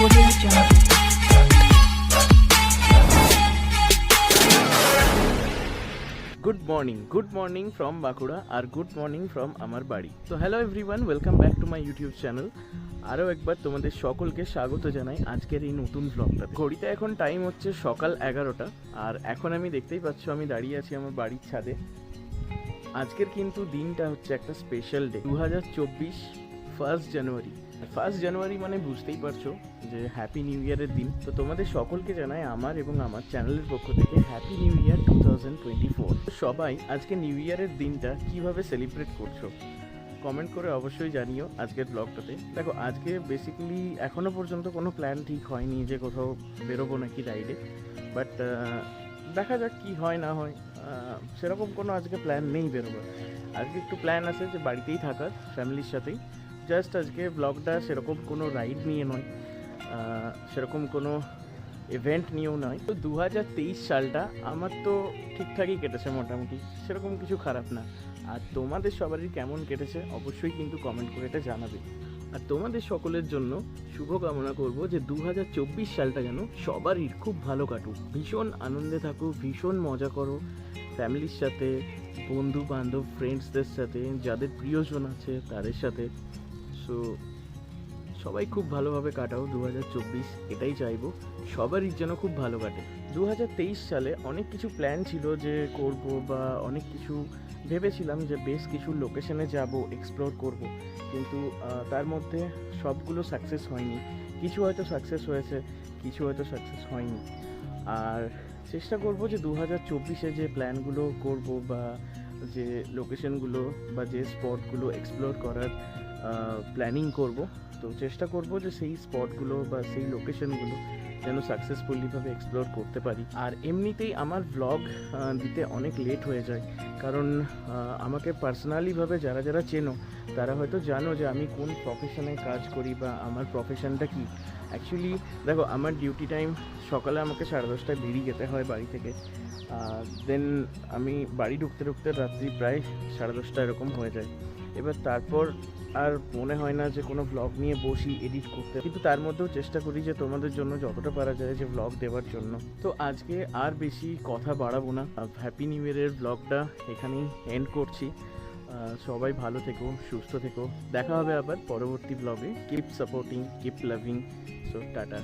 Audio Jungle. Good morning from Bankura আর good morning from আমার বাড়ি। তো hello everyone, welcome back to my YouTube channel. আরও একবার তোমাদের সকলকে স্বাগত জানাই আজকের এই নতুন ব্লগটা। ঘড়িতে এখন টাইম হচ্ছে সকাল 11টা, আর এখন আমি দেখতেই পাচ্ছ আমি দাঁড়িয়ে আছি আমার বাড়ির ছাদে। আজকের কিন্তু দিনটা হচ্ছে একটা স্পেশাল ডে, 2024 ফার্স্ট জানুয়ারি মানে বুঝতেই পারছো যে হ্যাপি নিউ ইয়ারের দিন। তো তোমাদের সকলকে জানাই আমার এবং আমার চ্যানেলের পক্ষ থেকে হ্যাপি নিউ ইয়ার 2024। সবাই আজকে নিউ ইয়ারের দিনটা কিভাবে সেলিব্রেট করছো কমেন্ট করে অবশ্যই জানিও আজকের ব্লগটাতে। দেখো, আজকে বেসিক্যালি এখনও পর্যন্ত কোনো প্ল্যান ঠিক হয়নি যে কোথাও বেরোবো নাকি রাইডে, বাট দেখা যাক কি হয় না হয়। সেরকম কোনো আজকে প্ল্যান নেই বেরোবার। আজকে একটু প্ল্যান আছে যে বাড়িতেই থাকার, ফ্যামিলির সাথেই। জাস্ট আজকে ব্লগটা সেরকম কোনো রাইড নিয়ে নয়, সেরকম কোনো ইভেন্ট নিয়েও নয়। তো 2023 সালটা আমার তো ঠিকঠাকই কেটেছে মোটামুটি, সেরকম কিছু খারাপ না। আর তোমাদের সবারই কেমন কেটেছে অবশ্যই কিন্তু কমেন্ট করে এটা জানাবে। আর তোমাদের সকলের জন্য শুভকামনা করব যে 2024 সালটা যেন সবারই খুব ভালো কাটুক, ভীষণ আনন্দে থাকুক, ভীষণ মজা করো ফ্যামিলির সাথে, বন্ধু বান্ধব ফ্রেন্ডসদের সাথে, যাদের প্রিয়জন আছে তাদের সাথে। সো সবাই খুব ভালোভাবে কাটাও 2024, এটাই চাইবো সবারই যেন খুব ভালো কাটে। 2023 সালে অনেক কিছু প্ল্যান ছিল যে করব, বা অনেক কিছু ভেবেছিলাম যে বেশ কিছু লোকেশনে যাব, এক্সপ্লোর করব, কিন্তু তার মধ্যে সবগুলো সাকসেস হয়নি। কিছু হয়তো সাকসেস হয়েছে, কিছু হয়তো সাকসেস হয়নি। আর চেষ্টা করব যে 2024-এ যে প্ল্যানগুলো করব, বা যে লোকেশনগুলো বা যে স্পটগুলো এক্সপ্লোর করার প্ল্যানিং করব, তো চেষ্টা করব যে সেই স্পটগুলো বা সেই লোকেশনগুলো যেন সাকসেসফুলিভাবে এক্সপ্লোর করতে পারি। আর এমনিতেই আমার ভ্লগ দিতে অনেক লেট হয়ে যায়, কারণ আমাকে পার্সোনালিভাবে যারা যারা চেনো তারা হয়তো জানো যে আমি কোন প্রফেশনে কাজ করি বা আমার প্রফেশনটা কী। অ্যাকচুয়ালি দেখো, আমার ডিউটি টাইম সকালে আমাকে 10:30টায় বেরিয়ে যেতে হয় বাড়ি থেকে। দেন আমি বাড়ি ঢুকতে ঢুকতে রাত্রি প্রায় 10:30 এরকম হয়ে যায়। এবার তারপর আর মনে হয় না যে কোনো ভ্লগ নিয়ে বসি এডিট করতে, কিন্তু তার মধ্যেও চেষ্টা করি যে তোমাদের জন্য যতটা পারা যায় যে ভ্লগ দেওয়ার জন্য। তো আজকে আর বেশি কথা বাড়াবো না, হ্যাপি নিউ ইয়ারের ভ্লগটা এখানেই এন্ড করছি। সবাই ভালো থেকো, সুস্থ থেকো, দেখা হবে আবার পরবর্তী ব্লগে। Keep supporting, keep loving. So tata.